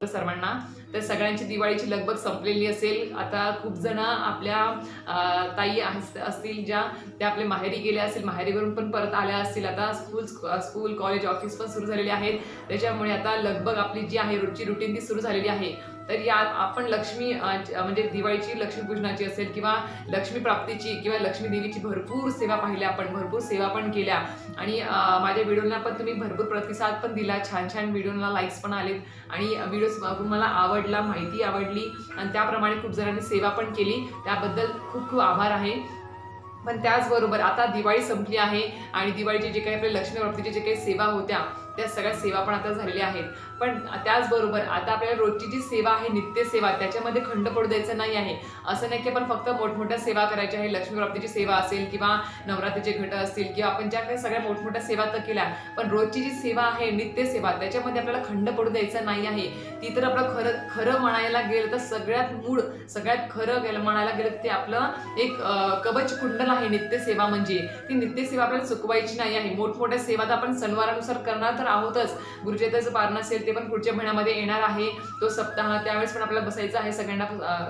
सर्वांना तर सगळ्यांची दिवाळीची लगबग संपलेली असेल। आता खूप जण आपल्या ताई असतील ज्या त्या आपल्या माहेरी गेल्या असेल, माहेरीवरून पण परत आल्या असतील। आता स्कूल कॉलेज ऑफिस पण सुरू झालेले आहेत, त्याच्यामुळे आता लगबग आपली जी आहे रोजची रुटीन ती सुरू झालेली आहे। तर या आपण लक्ष्मी म्हणजे दिवाळीची लक्ष्मीपूजनाची असेल किंवा लक्ष्मी प्राप्तीची किंवा लक्ष्मी देवीची भरपूर सेवा पाहिल्या, आपण भरपूर सेवा पण केल्या आणि माझ्या व्हिडिओला पण तुम्ही भरपूर प्रतिसाद पण दिला, छान छान व्हिडिओला लाईक्स पण आलेत आणि व्हिडिओ बघून मला आवडला, माहिती आवडली आणि त्याप्रमाणे खूप जणांनी सेवा पण केली, त्याबद्दल खूप खूप आभार आहे। पण त्याचबरोबर आता दिवाळी संपली आहे आणि दिवाळीचे जे काही आपल्या लक्ष्मी प्राप्तीचे जे काही सेवा होत्या त्या सगळ्या सेवा पण आता झालेल्या आहेत। पण त्याचबरोबर आता आपल्याला रोजची जी सेवा आहे, नित्य सेवा, त्याच्यामध्ये खंड पडू द्यायचं नाही आहे। असं नाही की आपण फक्त मोठमोठ्या सेवा करायच्या आहे, लक्ष्मी प्राप्तीची सेवा असेल किंवा नवरात्रीचे घट असतील किंवा आपण ज्या काही सगळ्या मोठमोठ्या सेवा तर केल्या, पण रोजची जी सेवा आहे नित्य सेवा त्याच्यामध्ये आपल्याला खंड पडू द्यायचा नाही आहे। ती तर आपलं खरं खरं म्हणायला गेलं तर सगळ्यात मूळ, सगळ्यात खरं म्हणायला गेलं ते आपलं एक कवच कुंडल आहे नित्य सेवा। म्हणजे ती नित्य सेवा आपल्याला चुकवायची नाही आहे। मोठमोठ्या सेवा तर आपण सणवारानुसार करणार तर आहोतच, गुरुचरित्राचं पारण असेल ते पण पुढच्या महिन्यामध्ये येणार आहे, तो सप्ताह, त्यावेळेस पण आपल्याला बसायचं आहे सगळ्यांना,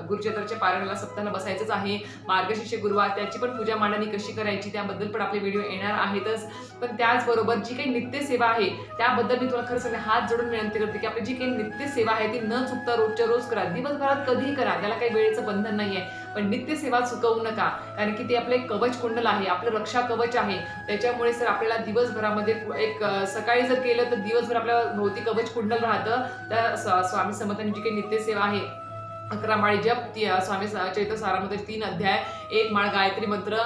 गुरुचरित्राच्या पारणाला सप्ताहाला बसायचंच आहे। मार्गशीर्ष गुरुवार त्याची पण पूजा मांडणी कशी करायची त्याबद्दल पण आपले व्हिडिओ येणार आहेतच। पण त्याचबरोबर जी काही नित्य सेवा आहे त्याबद्दल मी तुला खरं सांगते, हात जोडून विनंती करते की आपली जी काही नित्य सेवा आहे ती न चुकता रोजच्या रोज करा, दिवसभरात कधीही करा, त्याला काही वेळेचं बंधन नाहीये, पण नित्य सेवा चुकवू नका, कारण की ते आपले कवच कुंडल आहे, आपलं रक्षा कवच आहे। त्याच्यामुळे सर आपल्याला दिवसभरामध्ये एक सकाळी जर केलं तर दिवसभर आपल्या भोवती कवच कुंडल राहतं। त्या स्वामी समर्थांची जी काही नित्य सेवा आहे, 11 माळी जप, स्वामी चरित्र सारामध्ये 3 अध्याय, 1 माळ गायत्री मंत्र,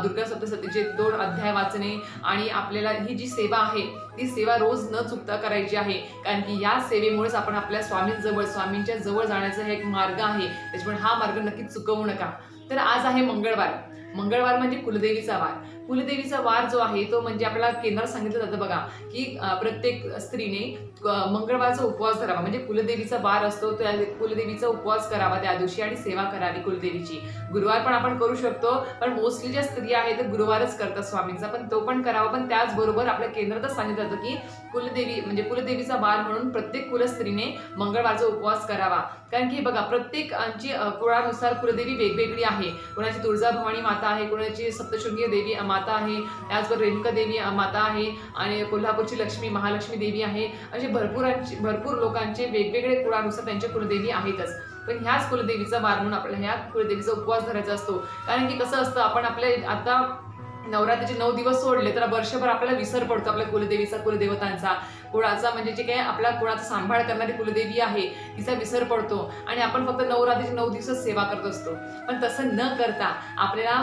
दुर्गा सप्तशतीचे 2 अध्याय वाचणे आणि आपल्याला ही जी सेवा आहे ती सेवा रोज न चुकता करायची आहे, कारण की या सेवेमुळेच आपण आपल्या स्वामींच्या जवळ जाण्याचा हे एक मार्ग आहे, त्याच्यामुळे हा मार्ग नक्कीच चुकवू नका। तर आज आहे मंगळवार, मंगळवार म्हणजे कुलदेवीचा वार। कुलदेवीचा वार जो आहे तो म्हणजे आपल्याला केंद्रात सांगितलं जातं बघा की प्रत्येक स्त्रीने मंगळवारचा उपवास धरावा, म्हणजे कुलदेवीचा वार असतो त्या कुलदेवीचा उपवास करावा त्या दिवशी आणि सेवा करावी कुलदेवीची। गुरुवार पण आपण करू शकतो, पण मोस्टली ज्या स्त्रिया आहेत त्या गुरुवारच करतात स्वामींचा, पण तो पण करावा। पण त्याचबरोबर आपल्या केंद्रातच सांगितलं जातं की कुलदेवी म्हणजे कुलदेवीचा वार म्हणून प्रत्येक कुलस्त्रीने मंगळवारचा उपवास करावा, कारण की बघा प्रत्येकाची कुळानुसार कुलदेवी वेगवेगळी आहे। कोणाची तुळजाभवानी माता आहे, कोणाची सप्तशृंगी देवी माता आहे, त्याचबरोबर रेणुका देवी माता आहे आणि कोल्हापूरची लक्ष्मी महालक्ष्मी देवी आहे। असे भरपूर लोकांचे वेगवेगळे कुळानुसार त्यांच्या कुलदेवी आहेतच, पण ह्याच कुलदेवीचा वार म्हणून आपल्याला ह्या कुलदेवीचा उपवास धरायचा असतो। कारण की कसं असतं, आपण आपल्या आता नवरात्रीचे 9 दिवस सोडले तर वर्षभर आपल्याला विसर पडतो आपल्या कुलदेवीचा, कुलदेवतांचा, कुळाचा, म्हणजे जे काही आपल्या कुळाचा सांभाळ करणारी कुलदेवी आहे तिचा विसर पडतो आणि आपण फक्त नवरात्रीचे 9 दिवस सेवा करत असतो। पण तसं न करता आपल्याला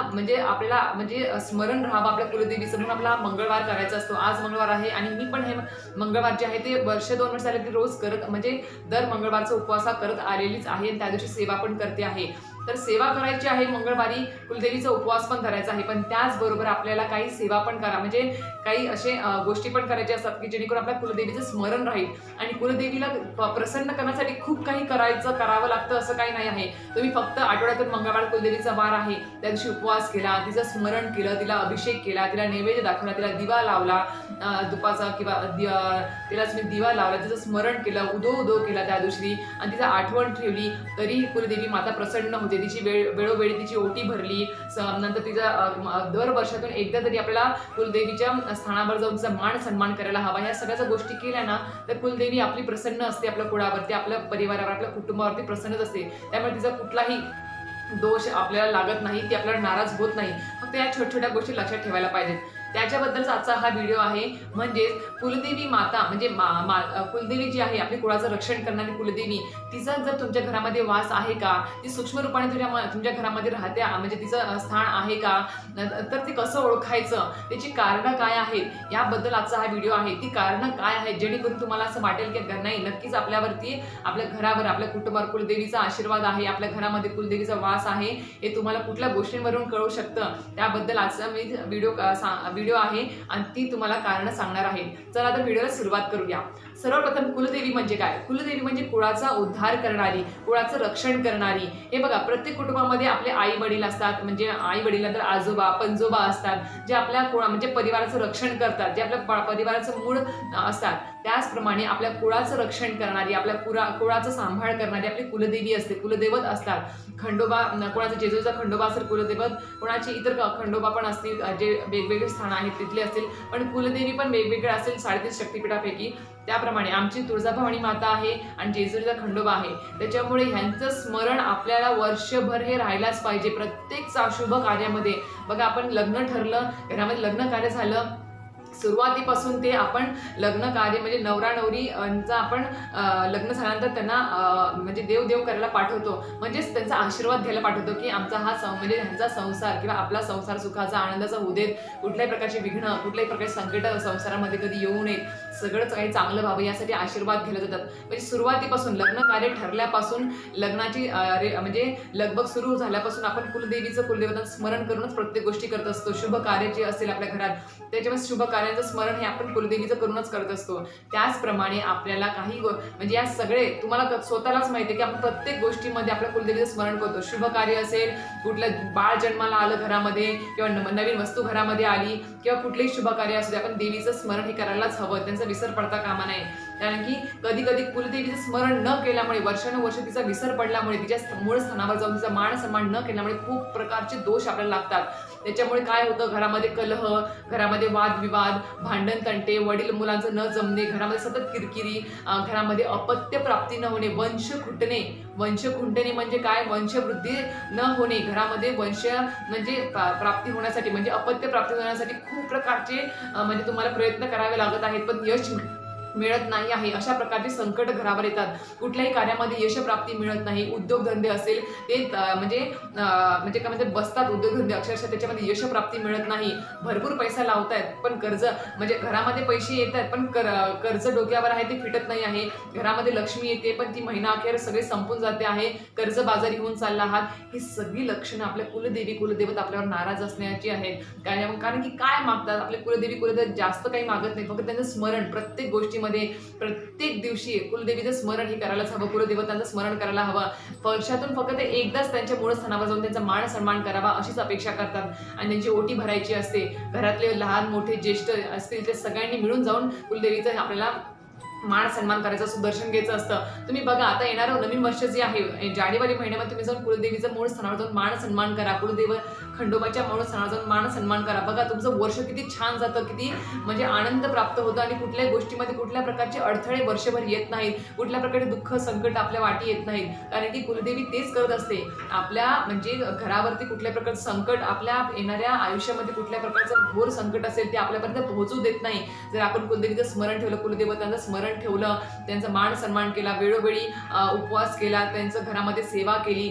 स्मरण राहावं आपल्या कुलदेवीचं, म्हणून आपला मंगळवार करायचा असतो। आज मंगळवार आहे आणि मी पण हे मंगळवार जे आहे ते 2 वर्ष झाले ते रोज करत, म्हणजे दर मंगळवारचा उपवास करत आलेलीच आहे आणि त्या दिवशी सेवा पण करते आहे। तर सेवा करायची आहे मंगळवारी, कुलदेवीचा उपवास पण धरायचा आहे, पण त्याचबरोबर आपल्याला काही सेवा पण करा, म्हणजे काही असे गोष्टी पण करायच्या असतात की जेणेकरून आपल्या कुलदेवीचं स्मरण राहील। आणि कुलदेवीला प्रसन्न करण्यासाठी खूप काही करावं लागतं असं काही नाही आहे। तुम्ही फक्त आठवड्यातून मंगळवार कुलदेवीचा वार आहे त्या दिवशी उपवास केला, तिचं स्मरण केलं, तिला अभिषेक केला, तिला नैवेद्य दाखवला, तिला दिवा लावला दुपाचा किंवा तिला तुम्ही दिवा लावला, तिचं स्मरण केलं, उदो केला त्या दिवशी आणि तिचं आठवण ठेवली, तरी कुलदेवी माता प्रसन्न होते। तिची वेळोवेळी तिची ओटी भरली, नंतर तिचा दर वर्षातून एकदा तरी आपल्याला कुलदेवीच्या स्थानावर जाऊन तिचा मान सन्मान करायला हवा। ह्या सगळ्या गोष्टी केल्या ना तर कुलदेवी आपली प्रसन्न असते, आपल्या कुळावरती, आपल्या परिवारावर, आपल्या कुटुंबावरती प्रसन्नच असते। त्यामुळे तिचा कुठलाही दोष आपल्याला लागत नाही, ती आपल्याला नाराज होत नाही। फक्त या छोट्या गोष्टी लक्षात ठेवायला पाहिजेत, त्याच्याबद्दलचा आजचा हा व्हिडिओ आहे। म्हणजेच कुलदेवी माता म्हणजे कुलदेवी जी आहे आपली कुळाचं रक्षण करणारी कुलदेवी, तिचा जर तुमच्या घरामध्ये वास आहे का, ती सूक्ष्म रूपाने तुमच्या घरामध्ये राहते, म्हणजे तिचं स्थान आहे का, तर ते कसं ओळखायचं, त्याची कारणं काय आहेत याबद्दल आजचा हा व्हिडिओ आहे। ती कारणं काय आहेत जेणेकरून तुम्हाला असं वाटेल की नाही, नक्कीच आपल्यावरती, आपल्या घरावर, आपल्या कुटुंबावर कुलदेवीचा आशीर्वाद आहे, आपल्या घरामध्ये कुलदेवीचा वास आहे, हे तुम्हाला कुठल्या गोष्टींवरून कळू शकतं। त्याबद्दल आजचा मी व्हिडिओ आहे आणि ती तुम्हाला कारण सांगणार आहे। चला आता व्हिडिओला सुरुवात करूया। सर्वप्रथम कुलदेवी म्हणजे काय? कुलदेवी म्हणजे कुळाचा उद्धार करणारी, कुळाचं रक्षण करणारी. हे बघा, प्रत्येक कुटुंबामध्ये आपले आई वडील असतात, म्हणजे आई वडिलांनंतर आजोबा पणजोबा असतात, जे आपल्या म्हणजे परिवाराचं रक्षण करतात, जे आपल्या परिवाराचं मूळ असतात. त्याचप्रमाणे आपल्या कुळाचं रक्षण करणारी, आपल्या कुळाचा सांभाळ करणारी आपली कुलदेवी असते, कुलदैवत असतात. खंडोबा, कोणाचं जेजुरीचा खंडोबा असेल कुलदैवत, कोणाची इतर खंडोबा पण असतील, जे वेगवेगळे स्थान आहेत तिथले असतील, पण कुलदेवी पण वेगवेगळे असेल 33 शक्तिपीठापैकी. त्याप्रमाणे आमची तुळजाभवानी माता आहे आणि जेजुरीचा खंडोबा आहे. त्याच्यामुळे ह्यांचं स्मरण आपल्याला वर्षभर हे राहायलाच पाहिजे प्रत्येक शुभ कार्यामध्ये. बघा, आपण लग्न ठरलं, घरामध्ये लग्न कार्य झालं, सुरुवातीपासून ते आपण लग्न कार्य म्हणजे नवरा नवरी यांचा आपण लग्न झाल्यानंतर त्यांना म्हणजे देव करायला पाठवतो, म्हणजेच त्यांचा आशीर्वाद घ्यायला पाठवतो की आमचा हा म्हणजे ह्यांचा संसार किंवा आपला संसार सुखाचा आनंदाचा होऊ देत, कुठल्याही प्रकारचे विघ्न, कुठल्याही प्रकारचे संकट संसारामध्ये कधी येऊ नयेत, सगळंच काही चांगलं व्हावं यासाठी आशीर्वाद घ्यायला जातात. म्हणजे सुरुवातीपासून लग्न कार्य ठरल्यापासून लग्नाची म्हणजे लगबग सुरू झाल्यापासून आपण कुलदेवाचं स्मरण करूनच प्रत्येक गोष्टी करत असतो. शुभ कार्य जे असेल आपल्या घरात त्याच्यामध्ये शुभ कार्याचं स्मरण हे आपण कुलदेवीचं करूनच करत असतो. त्याचप्रमाणे आपल्याला काही म्हणजे या सगळे तुम्हाला स्वतःलाच माहिती आहे की आपण प्रत्येक गोष्टीमध्ये आपल्या कुलदेवीचं स्मरण करतो. शुभ कार्य असेल, कुठलं बाळ जन्माला आलं घरामध्ये किंवा नवीन वस्तू घरामध्ये आली किंवा कुठलेही शुभ कार्य असू दे, आपण देवीचं स्मरण हे करायलाच हवं, त्यांचा विसर पडता कामा नये. कारण की कधी कधी कुलदेवीचं स्मरण न केल्यामुळे, वर्षानुवर्ष तिचा विसर पडल्यामुळे, तिच्या मूळ स्थानावर जाऊन तिचा मान सन्मान न केल्यामुळे खूप प्रकारचे दोष आपल्याला लागतात. त्याच्यामुळे काय होतं, घरामध्ये कलह, घरामध्ये वादविवाद, भांडण तंटे, वडील मुलांचं न जमणे, घरामध्ये सतत किरकिरी, घरामध्ये अपत्य प्राप्ती न होणे, वंश खुंटणे म्हणजे काय, वंशवृद्धी न होणे, घरामध्ये वंश म्हणजे प्राप्ती होण्यासाठी म्हणजे अपत्य प्राप्ती होण्यासाठी खूप प्रकारचे म्हणजे तुम्हाला प्रयत्न करावे लागत आहेत, पण यश मिळत नाही आहे. अशा प्रकारचे संकट घरावर येतात. कुठल्याही कार्यामध्ये यशप्राप्ती मिळत नाही. उद्योगधंदे असेल ते म्हणजे काय म्हणजे बसतात उद्योगधंदे, अक्षरशः त्याच्यामध्ये यशप्राप्ती मिळत नाही. भरपूर पैसा लावतायत पण कर्ज म्हणजे घरामध्ये पैसे येत आहेत पण कर्ज डोक्यावर आहे ते फिटत नाही आहे. घरामध्ये लक्ष्मी येते पण ती महिना अखेर सगळे संपून जाते आहे. कर्ज बाजारी होऊन चालला आहात. ही सगळी लक्षणं आपल्या कुलदेवत आपल्यावर नाराज असण्याची आहेत. कारण की काय मागतात आपले कुलदेवत, जास्त काही मागत नाही, फक्त त्यांचं स्मरण प्रत्येक गोष्टी मध्ये प्रत्येक दिवशी कुलदेवीचं स्मरण हे करायलाच हवं, कुलदेवतांचं स्मरण करायला हवं. वर्षातून फक्त ते एकदाच त्यांच्या मूळ स्थानावर जाऊन त्यांचा मान सन्मान करावा अशीच अपेक्षा करतात आणि त्यांची ओटी भरायची असते. घरातले लहान मोठे ज्येष्ठ असतील ते सगळ्यांनी मिळून जाऊन कुलदेवीचं आपल्याला मान सन्मान करायचं असं दर्शन घ्यायचं असतं. तुम्ही बघा, आता येणारं नवीन वर्ष जे आहे जानेवारी महिन्यामध्ये तुम्ही जाऊन कुलदेवीचं मूळ स्थानावर जाऊन मान सन्मान करा, कुलदेव खंडोबाच्या मूळ स्थानावर जाऊन मान सन्मान करा. बघा तुमचं वर्ष किती छान जातं, किती म्हणजे आनंद प्राप्त होतं आणि कुठल्याही गोष्टीमध्ये कुठल्या प्रकारचे अडथळे वर्षभर येत नाहीत, कुठल्या प्रकारचे दुःख संकट आपल्या वाटी येत नाहीत. कारण की कुलदेवी तेच करत असते, आपल्या म्हणजे घरावरती कुठल्या प्रकारचं संकट, आपल्या येणाऱ्या आयुष्यामध्ये कुठल्या प्रकारचं घोर संकट असेल ते आपल्यापर्यंत पोहोचू देत नाही. जर आपण कुलदेवीचं स्मरण ठेवलं, कुलदेवतांचं स्मरण ठेवलं, त्यांचा मान सन्मान केला, वेळोवेळी उपवास केला, त्यांचं घरामध्ये सेवा केली,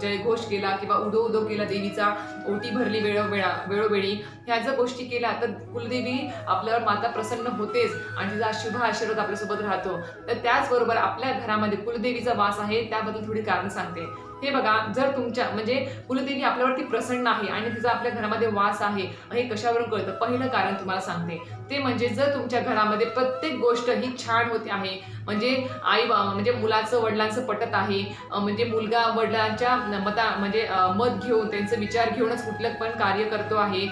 जयघोष केला किंवा उदो केला, देवीचा ओटी भरली वेळोवेळी, ह्या जर गोष्टी केल्या तर कुलदेवी आपल्यावर माता प्रसन्न होतेच आणि तिचा शुभ आशीर्वाद आपल्यासोबत राहतो. तर त्याचबरोबर आपल्या घरामध्ये कुलदेवीचा वास आहे त्याबद्दल थोडी कारण सांगते. हे बघा, जर तुमच्या म्हणजे कुलदेवी आपल्यावरती प्रसन्न आहे आणि तिचा आपल्या घरामध्ये वास आहे, हे कशावरून कळतं? पहिलं कारण तुम्हाला सांगते, ते म्हणजे जर तुमच्या घरामध्ये प्रत्येक गोष्ट ही छान होते आहे, म्हणजे म्हणजे मुलाचं वडिलांचं पटत आहे, म्हणजे मुलगा वडिलांच्या मत घेऊन त्यांचे विचार घेऊनच कुठलं पण कार्य करतो आहे,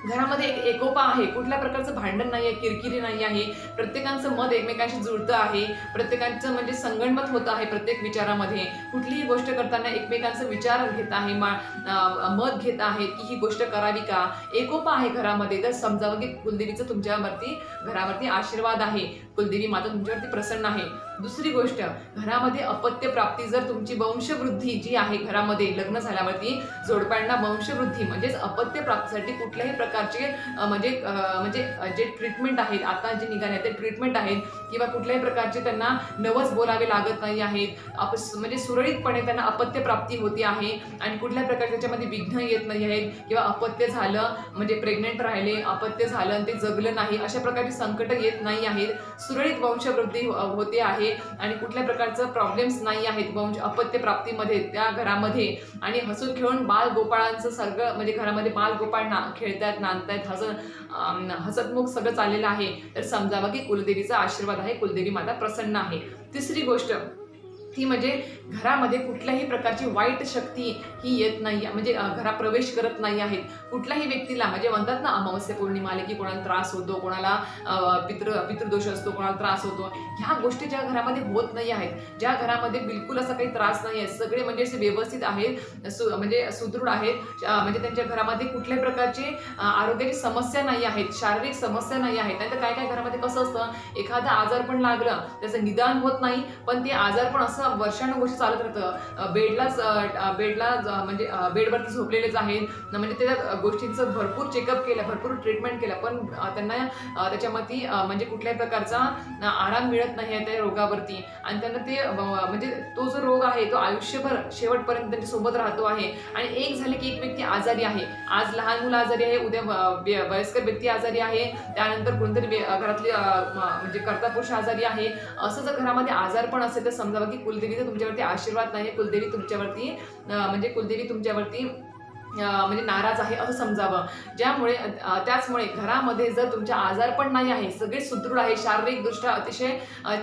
घरामध्ये एक एकोपा आहे, कुठल्या प्रकारचं भांडण नाही आहे, किरकिरी नाही आहे, प्रत्येकाचं मत एकमेकांशी जुळतं आहे, प्रत्येकाचं म्हणजे संगणमत होत आहे, प्रत्येक विचारामध्ये कुठलीही गोष्ट करताना एकमेकांचा विचार घेत आहे, मत घेत आहे की ही गोष्ट करावी का, एकोपा आहे घरामध्ये, तर समजावं की कुलदेवीचं तुमच्यावरती घरावरती आशीर्वाद आहे, कुलदेवी माता तुमच्यावरती प्रसन्न आहे. दुसरी गोष्ट, घरामध्ये अपत्य प्राप्ती, जर तुमची वंशवृद्धी जी आहे घरामध्ये लग्न झाल्यावरती जोडप्यांना वंशवृद्धी म्हणजेच अपत्य प्राप्तीसाठी कुठल्याही प्रकारचे म्हणजे जे ट्रीटमेंट आहेत आता जे निघाले ते ट्रीटमेंट आहेत किंवा कुठल्याही प्रकारचे त्यांना नवस बोलावे लागत नाही आहेत, म्हणजे सुरळीतपणे त्यांना अपत्य प्राप्ती होते आहे आणि कुठल्याही प्रकारचे त्याच्यामध्ये विघ्न येत नाही आहेत किंवा अपत्य झालं म्हणजे प्रेग्नेंट राहिले, अपत्य झालं ते जगलं नाही, अशा प्रकारची संकट येत नाही आहेत, सुरळीत वंशवृद्धी होते आहे आहे आणि कुठल्या प्रकारचं प्रॉब्लेम्स नाही आहेत म्हणजे अपत्य प्राप्तीमध्ये त्या घरामध्ये, आणि हसून खेळून बाल गोपाळांचं सगळं म्हणजे घरामध्ये बाल गोपाळ खेळतायत, नांदतायत, हसतमुख सगळं चाललेलं आहे, तर समजावं की कुलदेवीचा आशीर्वाद आहे, कुलदेवी माता प्रसन्न आहे. तिसरी गोष्ट ती म्हणजे घरामध्ये कुठल्याही प्रकारची वाईट शक्ती ही येत नाही, म्हणजे घरात प्रवेश करत नाही आहेत. कुठल्याही व्यक्तीला म्हणजे म्हणतात ना, अमावस्या पौर्णिमा आली की कोणाला त्रास होतो, कोणाला पितृदोष असतो, कोणाला त्रास होतो, ह्या गोष्टी ज्या घरामध्ये होत नाही आहेत, ज्या घरामध्ये बिलकुल असा काही त्रास नाही आहे, सगळे म्हणजे असे व्यवस्थित आहेत, म्हणजे सुदृढ आहेत, म्हणजे त्यांच्या घरामध्ये कुठल्याही प्रकारची आरोग्याची समस्या नाही आहेत, शारीरिक समस्या नाही आहेत. नाही तर काय काय घरामध्ये कसं असतं, एखादा आजार पण लागलं त्याचं निदान होत नाही, पण ते आजार पण असं वर्षानुवर्ष चालत राहतं, म्हणजे बेडवरती झोपलेलेच आहेत, म्हणजे त्या गोष्टींचं भरपूर चेकअप केलं, भरपूर ट्रीटमेंट केलं, पण त्यांना त्याच्यामध्ये म्हणजे कुठल्याही प्रकारचा आराम मिळत नाही आहे त्या रोगावरती, आणि त्यांना ते म्हणजे तो जो रोग आहे तो आयुष्यभर शेवटपर्यंत त्यांच्या सोबत राहतो आहे. आणि एक झाले की एक व्यक्ती आजारी आहे, आज लहान मुलं आजारी आहे, उद्या वयस्कर व्यक्ती आजारी आहे, त्यानंतर कोणतरी घरातली म्हणजे कर्ता पुरुष आजारी आहे, असं जर घरामध्ये आजार पण असेल तर समजावं की कुलदेवीचा तुमच्यावरती आशीर्वाद नाही, कुलदेवी तुमच्यावरती म्हणजे नाराज आहे असं समजावं. त्याचमुळे घरामध्ये जर तुमच्या आजार पण नाही आहे, सगळे सुदृढ आहे, शारीरिक दृष्ट्या अतिशय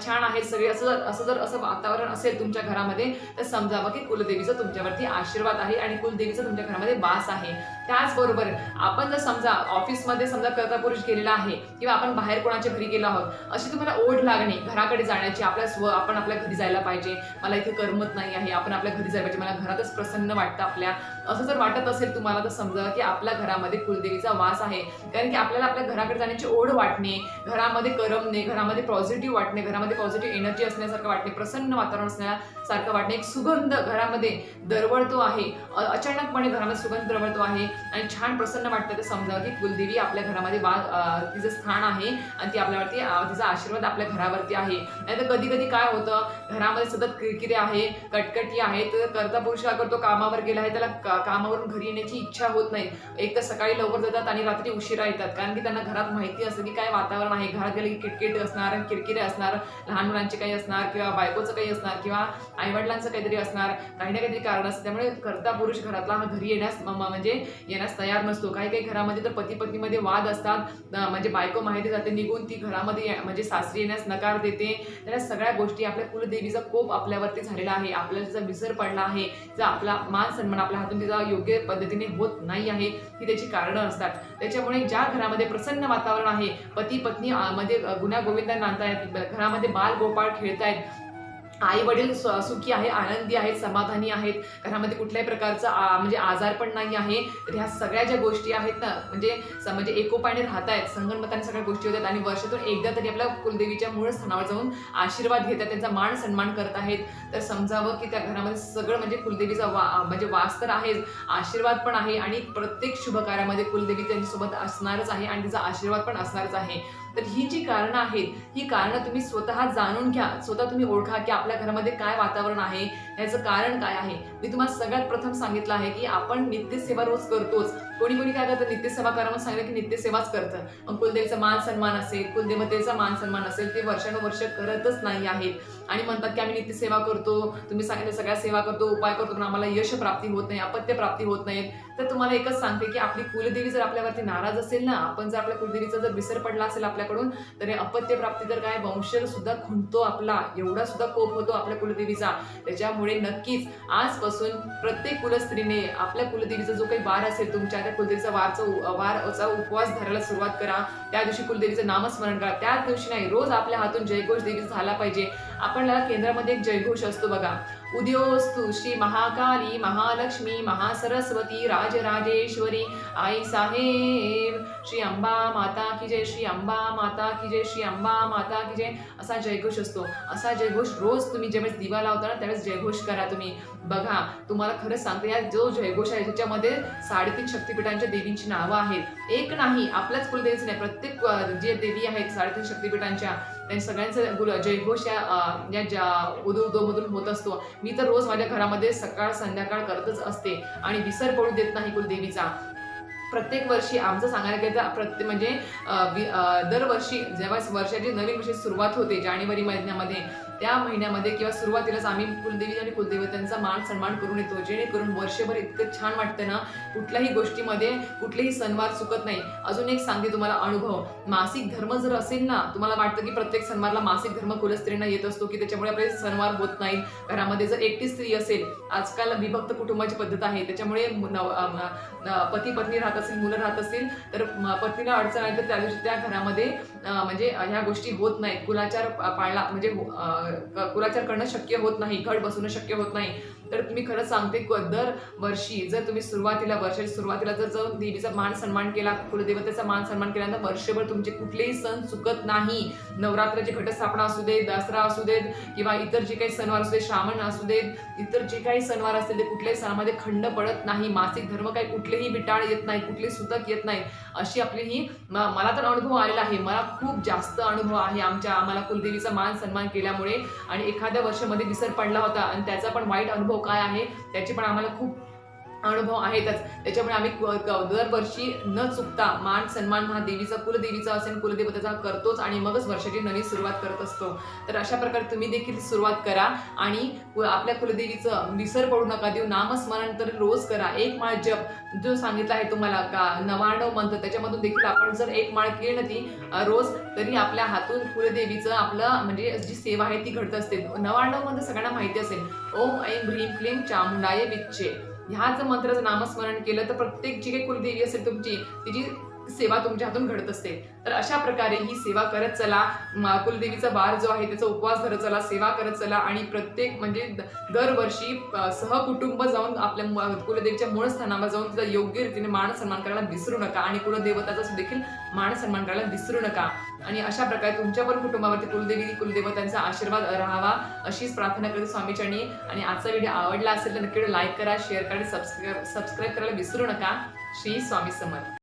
छान आहेत सगळे, असं वातावरण असेल तुमच्या घरामध्ये, तर समजावं की कुलदेवीचा तुमच्यावरती आशीर्वाद आहे आणि कुलदेवीचा तुमच्या घरामध्ये वास आहे. त्याचबरोबर आपण जर समजा ऑफिसमध्ये समजा कर्ता पुरुष गेलेला आहे किंवा आपण बाहेर कोणाच्या घरी गेलो आहोत, अशी तुम्हाला ओढ लागणे घराकडे जाण्याची, आपण आपल्या घरी जायला पाहिजे, मला इथे करमत नाही आहे, आपण आपल्या घरी जायला पाहिजे, मला घरातच प्रसन्न वाटतं आपल्या, असं जर वाटत असेल तुम्हाला तर समजा की आपल्या घरामध्ये कुलदेवीचा वास आहे. कारण की आपल्याला आपल्या घराकडे जाण्याची ओढ वाटणे, घरामध्ये करमणे, घरामध्ये पॉझिटिव्ह वाटणे, घरामध्ये पॉझिटिव्ह एनर्जी असण्यासारखं वाटणे, प्रसन्न वातावरण असण्यासारखं वाटणे, एक सुगंध घरामध्ये दरवळतो आहे, अचानकपणे घरामध्ये सुगंध दरवळतो आहे आणि छान प्रसन्न वाटतं, तर समजावं की कुलदेवी आपल्या घरामध्ये तिचं स्थान आहे आणि ती आपल्यावरती तिचा आशीर्वाद आपल्या घरावरती आहे. नाहीतर कधी कधी काय होतं, घरामध्ये सतत किरकिरे आहे, कटकटी आहे, तर कर्ता पुरुष काय करतो, कामावर गेला आहे, त्याला कामावरून घरी येण्याची इच्छा होत नाही, एक तर सकाळी लवकर जातात आणि रात्री उशिरा येतात, कारण की त्यांना घरात माहिती असतं की काय वातावरण आहे, घरात गेले की किटकिट असणार, किरकिरे असणार, लहान मुलांचे काही असणार किंवा बायकोचं काही असणार किंवा आईवडिलांचं काहीतरी असणार, काही ना काहीतरी कारण असतं. त्यामुळे कर्ता पुरुष घरातला घरी येण्यास तयार नसतो. काही काही घरामध्ये तर पती पत्नीमध्ये वाद असतात, म्हणजे बायको माहिती जाते निघून, ती घरामध्ये म्हणजे सासरी येण्यास नकार देते. त्या सगळ्या गोष्टी आपल्या कुलदेवीचा कोप आपल्यावरती झालेला आहे, आपल्याला तिचा विसर पडला आहे, जर आपला मान सन्मान आपल्या हातून तिचा योग्य पद्धतीने होत नाही आहे, ही त्याची कारणं असतात. त्याच्यामुळे ज्या घरामध्ये प्रसन्न वातावरण आहे, पती पत्नी मध्ये गुण्यागोविंदा नांदतायत, घरामध्ये बाल गोपाळ खेळतायत, आई वडील सुखी आहे, आनंदी आहेत, समाधानी आहेत, घरामध्ये कुठल्याही प्रकारचा म्हणजे आजार पण नाही आहे, तर ह्या सगळ्या ज्या गोष्टी आहेत ना, म्हणजे एकोपाने राहत आहेत, संगनमताने सगळ्या गोष्टी होतात आणि वर्षातून एकदा तरी आपल्या कुलदेवीच्या मूळ स्थानावर जाऊन आशीर्वाद घेतात, त्यांचा मान सन्मान करत आहेत, तर समजावं की त्या घरामध्ये सगळं म्हणजे कुलदेवीचा म्हणजे वास तर आहेच, आशीर्वाद पण आहे आणि प्रत्येक शुभ कार्यामध्ये कुलदेवी त्यांच्यासोबत असणारच आहे आणि तिचा आशीर्वाद पण असणारच आहे. तर ही जी कारणं आहेत, ही कारणं तुम्ही स्वतः जाणून घ्या, स्वतः तुम्ही ओळखा की आपल्या घरामध्ये काय वातावरण आहे, याचं कारण काय आहे. मी तुम्हाला सगळ्यात प्रथम सांगितलं आहे की आपण नित्यसेवा रोज करतोच. कोणी काय करतं, नित्यसेवा करा म्हणून सांगितलं की नित्यसेवाच करतं, मग कुलदेवीचा मान सन्मान असेल, कुलदेवतेचा मान सन्मान असेल, ते वर्षानुवर्ष करतच नाही आहेत आणि म्हणतात की आम्ही नित्यसेवा करतो, तुम्ही सांगितलं सगळ्या सेवा करतो, उपाय करतो, पण आम्हाला यश प्राप्ती होत नाही, अपत्य प्राप्ती होत नाहीत. तर तुम्हाला एकच सांगते की आपली कुलदेवी जर आपल्यावरती नाराज असेल ना, आपण जर आपल्या कुलदेवीचा जर विसर पडला असेल आपल्याकडून, तर अपत्य प्राप्ती तर काय, वंश सुद्धा खुंटतो आपला, एवढा सुद्धा कोप होतो आपल्या कुलदेवीचा. त्याच्यामुळे नक्कीच आजपासून प्रत्येक कुलस्त्रीने आपल्या कुलदेवीचा जो काही वार असेल, तुमच्या त्या कुलदेवीचा वारचा उपवास धरायला सुरुवात करा. त्या दिवशी कुलदेवीचं नामस्मरण करा. त्याच दिवशी नाही, रोज आपल्या हातून जयघोष देवीचा झाला पाहिजे. आपल्याला केंद्रामध्ये एक जयघोष असतो बघा, उद्योस्तु श्री महाकाली महालक्ष्मी महासरस्वती राजराजेश्वरी आई साहेब, श्री अंबा माता की जय, श्री अंबा माता की जय, श्री अंबा माता की जय, असा जयघोष असतो. असा जयघोष रोज तुम्ही ज्यावेळेस दिवा लावता ना, त्यावेळेस जयघोष करा तुम्ही. बघा, तुम्हाला खरंच सांगते, या जो जयघोष आहे त्याच्यामध्ये 3.5 शक्तिपीठांच्या देवींची नावं आहेत. एक नाही, आपल्याच कुलदेवीचं नाही, प्रत्येक जे देवी आहेत 3.5 शक्तिपीठांच्या, त्या सगळ्यांचं जयघोष या उदोमधून होत असतो. मी तर रोज माझ्या घरामध्ये सकाळ संध्याकाळ करतच असते आणि विसर पडू देत नाही कुलदेवीचा. प्रत्येक वर्षी आमचं सांगायला गेलं म्हणजे दरवर्षी जेव्हा वर्षाची नवीन वर्षाची सुरुवात होते जानेवारी महिन्यामध्ये, त्या महिन्यामध्ये किंवा सुरुवातीलाच आम्ही कुलदेवी आणि कुलदेवतांचा मान सन्मान करून येतो, जेणेकरून वर्षभर इतकं छान वाटतं ना, कुठल्याही गोष्टीमध्ये कुठलेही सणवार चुकत नाही. अजून एक सांगते तुम्हाला अनुभव, मासिक धर्म जर असेल ना, तुम्हाला वाटतं की प्रत्येक सणवारला मासिक धर्म कुलस्त्रींना येत असतो की त्याच्यामुळे आपले सणवार होत नाहीत. घरामध्ये जर एकटी स्त्री असेल, आजकाल विभक्त कुटुंबाची पद्धत आहे, त्याच्यामुळे पती पत्नी राहत असेल, मुलं राहत असतील, तर पत्नीला अडचण आली तर त्या दिवशी त्या घरामध्ये म्हणजे ह्या गोष्टी होत नाहीत. कुलाचार पाळला म्हणजे कुलाचार करणं शक्य होत नाही, घट बसवणं शक्य होत नाही. तर तुम्ही खरंच सांगते, दर वर्षी जर तुम्ही वर्षाच्या सुरुवातीला जर देवीचा मान सन्मान केला, कुलदेवतेचा मान सन्मान केल्यानंतर वर्षभर तुमचे कुठलेही सण चुकत नाही. नवरात्राची घटस्थापना असू दे, दसरा असू देत किंवा इतर जे काही सणवार असू दे, श्रावण असू देत, इतर जे काही सणवार असतील ते कुठल्याही सणामध्ये खंड पडत नाही. मासिक धर्म काही कुठलेही बिटाळ येत नाही, कुठलेही सुतक येत नाही. अशी आपली ही मला तर अनुभव आलेला आहे. मला खूप जास्त अनुभव आहे आम्हाला कुलदेवीचा मान सन्मान केल्यामुळे. आणि एखाद्या वर्षामध्ये विसर पडला होता आणि त्याचा पण वाईट अनुभव काय आहे त्याची पण आम्हाला खूप अनुभव आहेतच. त्याच्यामुळे आम्ही दरवर्षी न चुकता मान सन्मान हा देवीचा, कुलदेवीचा असेल, कुलदेवतेचा करतोच आणि मगच वर्षाची नवीन सुरुवात करत असतो. तर अशा प्रकारे तुम्ही देखील सुरुवात करा आणि आपल्या कुलदेवीचं विसर पडू नका देऊ. नामस्मरण तर रोज करा. एक माळ जप जो सांगितला आहे तुम्हाला का 99 मंत्र, त्याच्यामधून देखील आपण जर एक माळ केली ना ती रोज, तरी आपल्या हातून कुलदेवीचं आपलं म्हणजे जी सेवा आहे ती घडत असते. 99 मंत्र सगळ्यांना माहिती असेल. ओम ऐं ह्रीं क्लीं चामुंडाय विच्चे. ह्या जर मंत्राचं नामस्मरण केलं तर प्रत्येक जी काही कुलदेवी असेल तुमची, तिची सेवा तुमच्या हातून घडत असते. तर अशा प्रकारे ही सेवा करत चला. कुलदेवीचा वार जो आहे त्याचा उपवास धरत चला, सेवा करत चला आणि प्रत्येक म्हणजे दरवर्षी सहकुटुंब जाऊन आपल्या कुलदेवीच्या मूळ स्थानावर जाऊन तिचा योग्य रीतीने मान सन्मान करायला विसरू नका आणि कुलदेवताचा देखील मान सन्मान करायला विसरू नका. आणि अशा प्रकारे तुमच्या पण कुटुंबावरती कुलदेवतांचा आशीर्वाद राहावा अशीच प्रार्थना करते स्वामीचरणी. आणि आजचा व्हिडिओ आवडला असेल तर नक्की लाईक करा, शेअर करा, सबस्क्राईब करायला विसरू नका. श्री स्वामी समर्थ.